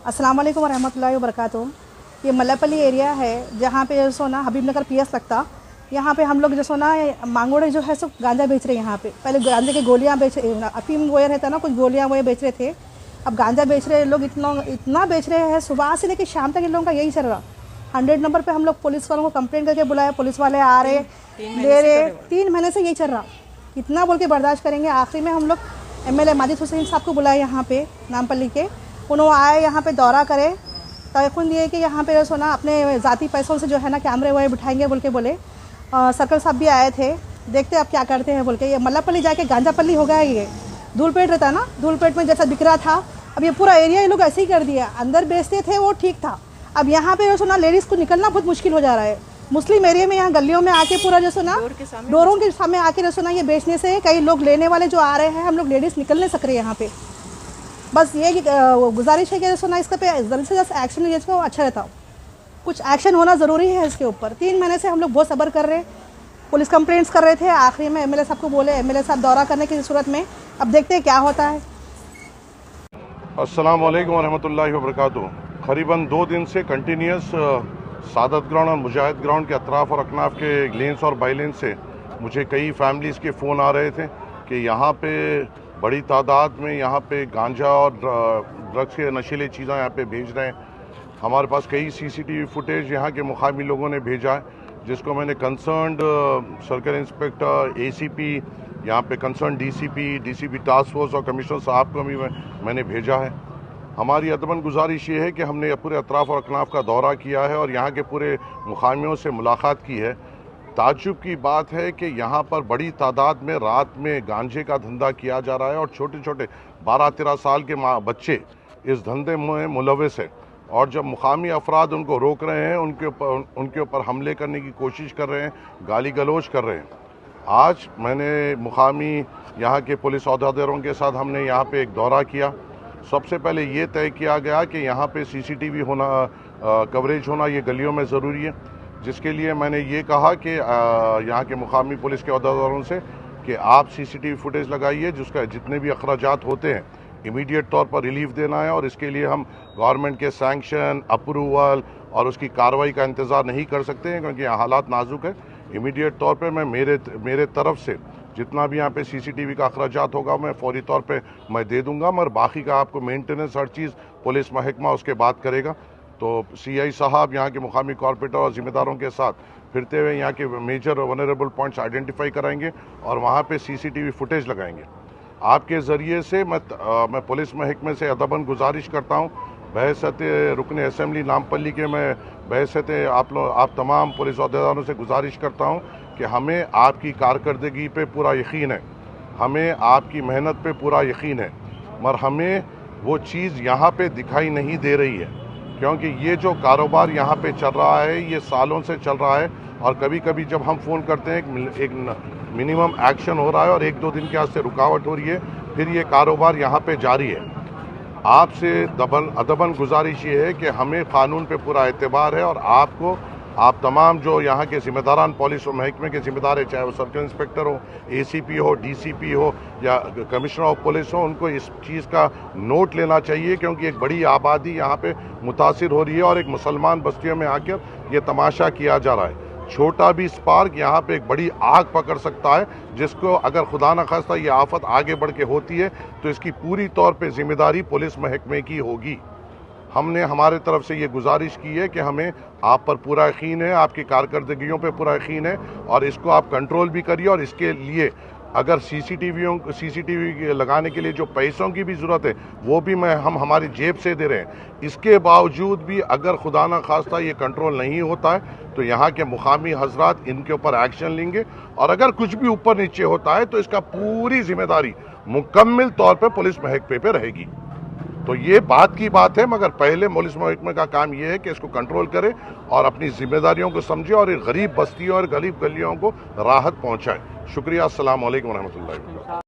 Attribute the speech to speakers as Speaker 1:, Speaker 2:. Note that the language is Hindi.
Speaker 1: अस्सलाम वालेकुम रहमतुल्लाहि व बरकातुहू। ये मल्लापल्ली एरिया है जहाँ पे जो सो ना हबीबनगर पीएस लगता। यहाँ पे हम लोग जो सो ना मांगोड़े जो है सो गांजा बेच रहे हैं। यहाँ पे पहले गांजे की गोलियाँ बेच अफीम वो रहता ना, कुछ गोलियाँ वो बेच रहे थे। अब गांजा बेच रहे लोग इतना बेच रहे हैं, सुबह से लेकर शाम तक इन लोगों का यही चल रहा। 100 नंबर पे हम लोग पुलिस वालों को कंप्लेंट करके बुलाया, पुलिस वाले आ रहे ले रहे। 3 महीने से यही चल रहा। कितना बोल के बर्दाश्त करेंगे। आखिरी में हम लोग MLA माजिद हुसैन साहब को बुलाए यहाँ पे नामपल्ली के। उन्होंने आए यहाँ पे दौरा करे, तयखुन दिए कि यहाँ पे जो ना अपने ज़ाती पैसों से जो है ना कैमरे वो बिठाएंगे बोल के बोले। सर्कल साहब भी आए थे, देखते अब क्या करते हैं बोल के। ये मल्लापल्ली जाके गांजापल्ली हो गया। ये धूलपेट रहता ना, धूलपेट में जैसा बिक रहा था, अब ये पूरा एरिया ये लोग ऐसे ही कर दिया। अंदर बेचते थे वो ठीक था, अब यहाँ पे जो ना लेडीज़ को निकलना बहुत मुश्किल हो जा रहा है। मुस्लिम एरिया में यहाँ गलियों में आके पूरा जो ना डोरों के सामने आके जो ना ये बेचने से कई लोग लेने वाले जो आ रहे हैं, हम लोग लेडीज़ निकल नहीं सक रहे यहाँ पे। बस ये गुजारिश है कि जो ना इसका पे जल्द से जल्द एक्शन लीजिए तो अच्छा रहता हो। कुछ एक्शन होना ज़रूरी है इसके ऊपर। 3 महीने से हम लोग बहुत सब्र कर रहे हैं, पुलिस कंप्लेंट्स कर रहे थे। आखिरी में MLA साहब को बोले, MLA साहब दौरा करने की सूरत में अब देखते हैं क्या होता है।
Speaker 2: अस्सलाम वालेकुम रहमतुल्लाहि व बरकातुहू। करीबन 2 दिन से कंटिन्यूस सादत ग्राउंड और मुजाहिद ग्राउंड के अतराफ़ और अकनाफ के लेन्स और बाई लेन्स से मुझे कई फैमिलीज़ के फ़ोन आ रहे थे कि यहाँ पे बड़ी तादाद में यहाँ पे गांजा और ड्रग्स के नशीले चीज़ें यहाँ पे भेज रहे हैं। हमारे पास कई CCTV फुटेज यहाँ के मुकामी लोगों ने भेजा है, जिसको मैंने कंसर्न्ड सर्कल इंस्पेक्टर, ACP, यहाँ पे कंसर्न DCP टास्क फोर्स और कमिश्नर साहब को भी मैंने भेजा है। हमारी अदबन गुजारिश ये है कि हमने पूरे अतराफ़ और अकनाफ का दौरा किया है और यहाँ के पूरे मुकामियों से मुलाकात की है। ताज्जुब की बात है कि यहाँ पर बड़ी तादाद में रात में गांजे का धंधा किया जा रहा है और छोटे छोटे 12-13 साल के बच्चे इस धंधे में मुलविस है। और जब मुकामी अफराद उनको रोक रहे हैं, उनके ऊपर हमले करने की कोशिश कर रहे हैं, गाली गलौज कर रहे हैं। आज मैंने मुकामी यहाँ के पुलिस अहदेदारों के साथ हमने यहाँ पे एक दौरा किया। सबसे पहले ये तय किया गया कि यहाँ पे CCTV होना, कवरेज होना ये गलियों में ज़रूरी है, जिसके लिए मैंने ये कहा कि यहाँ के मुकामी पुलिस के अहदेदारों से कि आप CCTV फुटेज लगाइए, जिसका जितने भी अखराजात होते हैं इमीडिएट तौर पर रिलीफ देना है। और इसके लिए हम गवर्नमेंट के सैंक्शन, अप्रूवल और उसकी कार्रवाई का इंतज़ार नहीं कर सकते हैं, क्योंकि यहाँ हालात नाजुक है। इमीडिएट तौर पे मैं मेरे तरफ से जितना भी यहाँ पे CCTV का अखराजात होगा मैं फौरी तौर पे मैं दे दूंगा, मगर बाकी का आपको मेंटेनेंस हर चीज़ पुलिस महकमा उसके बाद करेगा। तो CI साहब यहाँ के मुकामी कॉर्पोरेटर और ज़िम्मेदारों के साथ फिरते हुए यहाँ के मेजर वनरेबल पॉइंट्स आइडेंटिफाई कराएंगे और वहाँ पे CCTV फुटेज लगाएंगे। आपके ज़रिए से मैं पुलिस महकमे से अदबन गुजारिश करता हूँ, बहसत रुकन असम्बली नामपल्ली के मैं बहसत आप तमाम पुलिस अहदेदारों से गुजारिश करता हूँ कि हमें आपकी कारकर्दगी पे पूरा यकीन है, हमें आपकी मेहनत पे पूरा यकीन है, मगर हमें वो चीज़ यहाँ पे दिखाई नहीं दे रही है। क्योंकि ये जो कारोबार यहाँ पे चल रहा है ये सालों से चल रहा है और कभी कभी जब हम फ़ोन करते हैं एक मिनिमम एक्शन हो रहा है और 1-2 दिन के वास्ते रुकावट हो रही है, फिर ये कारोबार यहाँ पे जारी है। आपसे अदबन गुजारिश ये है कि हमें क़ानून पे पूरा एतबार है और आप तमाम जो यहाँ के ज़िम्मेदारान पुलिस और महकमे के ज़िम्मेदार है, चाहे वो सर्कल इंस्पेक्टर हो, ACP हो, DCP हो या कमिश्नर ऑफ पुलिस हो, उनको इस चीज़ का नोट लेना चाहिए, क्योंकि एक बड़ी आबादी यहाँ पे मुतासिर हो रही है और एक मुसलमान बस्तियों में आकर ये तमाशा किया जा रहा है। छोटा भी स्पार्क यहाँ पे एक बड़ी आग पकड़ सकता है, जिसको अगर खुदा न खास्ता ये आफत आगे बढ़ के होती है तो इसकी पूरी तौर पे जिम्मेदारी पुलिस महकमे की होगी। हमने हमारे तरफ से ये गुजारिश की है कि हमें आप पर पूरा यकीन है, आपकी कारकर्दगियों पे पूरा यकीन है और इसको आप कंट्रोल भी करिए। और इसके लिए अगर CCTV लगाने के लिए जो पैसों की भी ज़रूरत है वो भी हम हमारी जेब से दे रहे हैं। इसके बावजूद भी अगर खुदा न खास्ता ये कंट्रोल नहीं होता है तो यहाँ के मुकामी हजरात इनके ऊपर एक्शन लेंगे और अगर कुछ भी ऊपर नीचे होता है तो इसका पूरी जिम्मेदारी मुकम्मल तौर पर पुलिस महकमे पे रहेगी। तो ये बात की बात है, मगर पहले पुलिस महकमे का काम ये है कि इसको कंट्रोल करे और अपनी जिम्मेदारियों को समझे और गरीब बस्तियों और गरीब गलियों को राहत पहुँचाए। शुक्रिया। अस्सलाम वालेकुम रहमतुल्लाहि।